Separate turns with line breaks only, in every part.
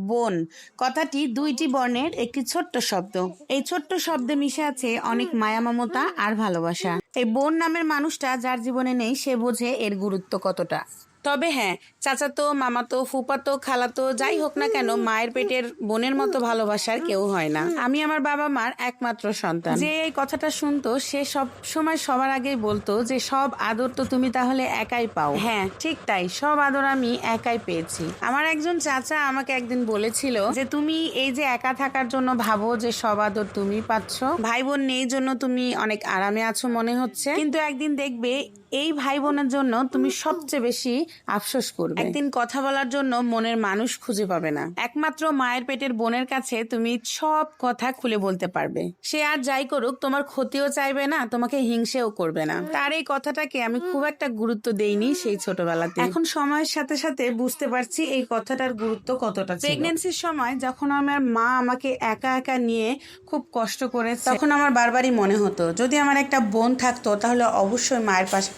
বোন কথাটি দুইটি বর্ণের একটি ছোট্ট শব্দ। এই ছোট্ট শব্দে মিশে আছে অনেক মায়া মমতা আর ভালোবাসা। এই বোন নামের মানুষটা যার জীবনে নেই সে বোঝে এর গুরুত্ব কতটা। তবে হ্যাঁ, চাচাতো, মামাতো, ফুপাতো, খালাতো যাই হোক না কেন, মায়ের পেটের বোনের মতো ভালোবাসার কেউ হয় না। আমি আমার বাবা মার একমাত্র সন্তান। যে এই কথাটা শুনতো সে সব সময় সবার আগেই বলতো যে সব আদর তো তুমি তাহলে একাই পাও। হ্যাঁ, ঠিক তাই, সব আদর আমি একাই পেয়েছি। আমার একজন চাচা আমাকে একদিন বলেছিল যে তুমি এই যে একা থাকার জন্য ভাবো যে সব আদর তুমি পাচ্ছ, ভাই বোন নেই জন্য তুমি অনেক আরামে আছো মনে হচ্ছে, কিন্তু একদিন দেখবে এই ভাই বোনের জন্য তুমি সবচেয়ে বেশি আফসোস করবে। একদিন কথা বলার জন্য মনের মানুষ খুঁজে পাবে না। একমাত্র মায়ের পেটের বোনের কাছে তুমি সব কথা খুলে বলতে পারবে। সে আর যাই করুক তোমার ক্ষতিও চাইবে না, তোমাকে হিংসেও করবে না। তার এই কথাটাকে আমি খুব একটা গুরুত্ব দেইনি সেই ছোটবেলাতে। এখন সময়ের সাথে সাথে বুঝতে পারছি এই কথাটার গুরুত্ব কতটা ছিল। প্রেগন্যান্সির সময় যখন আমার মা আমাকে একা একা নিয়ে খুব কষ্ট করেছে, তখন আমার বারবারই মনে হতো যদি আমার একটা বোন থাকতো তাহলে অবশ্যই মায়ের পাশাপাশি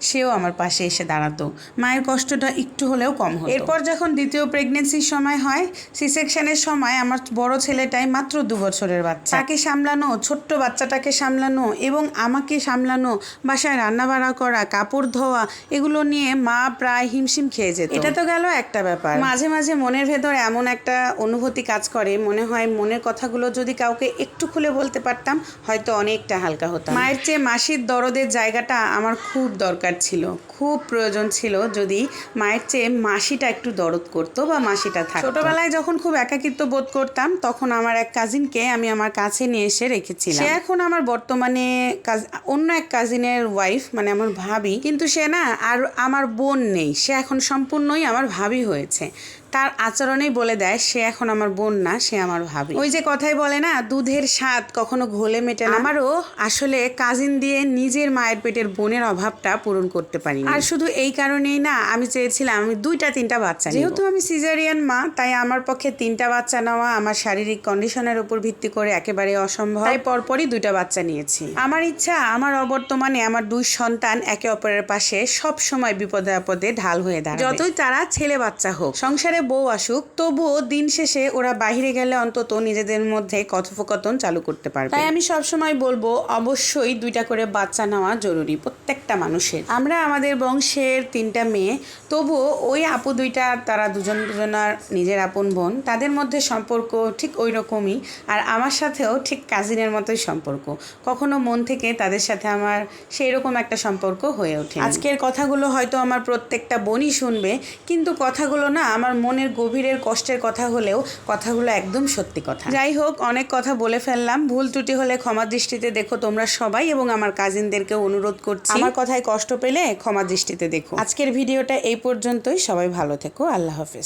সেও আমার পাশে এসে দাঁড়াতো, মায়ের কষ্টটা একটু হলেও কম হতো। এরপর যখন দ্বিতীয় প্রেগনেন্সির সময় হয়, সি সেকশনের সময় আমার বড় ছেলেটাই মাত্র 2 বছরের বাচ্চা, তাকে সামলানো, ছোট্ট বাচ্চাটাকে সামলানো এবং আমাকে সামলানো, বাসায় রান্না বাড়া করা, কাপড় ধোয়া, এগুলো নিয়ে মা প্রায় হিমশিম খেয়ে যেত। এটা তো গেল একটা ব্যাপার। মাঝে মাঝে মনের ভেতর এমন একটা অনুভূতি কাজ করে, মনে হয় মনের কথাগুলো যদি কাউকে একটু খুলে বলতে পারতাম হয়তো অনেকটা হালকা হতাম। মায়ের চেয়ে মাসির দরদের জায়গাটা আমার খুব দরকার ছিল, খুব প্রয়োজন ছিল যদি মায়ের চেয়ে মাসিটা একটু দরদ করতো বা মাসিটা থাকতো। ছোটবেলায় যখন খুব একাকিত্ব বোধ করতাম তখন আমার এক কাজিনকে আমি আমার কাছে নিয়ে এসে রেখেছিলাম। সে এখন আমার বর্তমানে অন্য এক কাজিনের ওয়াইফ, মানে আমার ভাবি, কিন্তু সে না আর আমার বোন নেই, সে এখন সম্পূর্ণই আমার ভাবি হয়েছে। তার আচরণেই বলে দেয় সে এখন আমার বোন না, সে আমার ভাবি। ওই যে কথাই বলে না, দুধের স্বাদ কখনো ঘোলে মেটে না। আমারও আসলে কাজিন দিয়ে নিজের মায়ের পেটের বোনের অভাবটা পূরণ করতে পারি। আর শুধু এই কারণেই না, আমি চেয়েছিলাম আমি 2-3টা বাচ্চা। যেহেতু আমি সিজারিয়ান মা, তাই আমার পক্ষে 3টা বাচ্চা নেওয়া আমার শারীরিক কন্ডিশনের উপর ভিত্তি করে একেবারে অসম্ভব, তাই পরপরই 2টা বাচ্চা নিয়েছি। আমার ইচ্ছা আমার অবর্তমানে আমার 2 সন্তান একে অপরের পাশে সব সময় বিপদে আপদে ঢাল হয়ে দাঁড়াবে। যতই তারা ছেলে বাচ্চা হোক, সংসারে বউ আসুক, তবুও দিন শেষে ওরা বাইরে গেলে অন্তত নিজেদের মধ্যে কথোপকথন চালু করতে পারবে। তাই আমি সবসময় বলবো অবশ্যই 2টা করে বাচ্চা নেওয়া জরুরি প্রত্যেকটা মানুষের। আমরা আমাদের বংশের 3টা মেয়ে, তবুও ওই আপু 2টা তারা দুজনার নিজের আপন বোন, তাদের মধ্যে সম্পর্ক ঠিক ওই রকমই। আর আমার সাথেও ঠিক কাজিনের মতোই সম্পর্ক, কখনো মন থেকে তাদের সাথে আমার সেই রকম একটা সম্পর্ক হয়ে ওঠে। আজকের কথাগুলো হয়তো আমার প্রত্যেকটা বোনই শুনবে, কিন্তু কথাগুলো না আমার মনের গভীরের কষ্টের কথা হলেও কথাগুলো একদম সত্যি কথা। যাই হোক, অনেক কথা বলে ফেললাম, ভুল ত্রুটি হলে ক্ষমা দৃষ্টিতে দেখো তোমরা সবাই, এবং আমার কাজিনদেরকেও অনুরোধ করছি আমার কথায় কষ্ট পেলে ক্ষমা দৃষ্টিতে দেখো। আজকের ভিডিওটা এই পর্যন্তই, সবাই ভালো থেকো, আল্লাহ হাফেজ।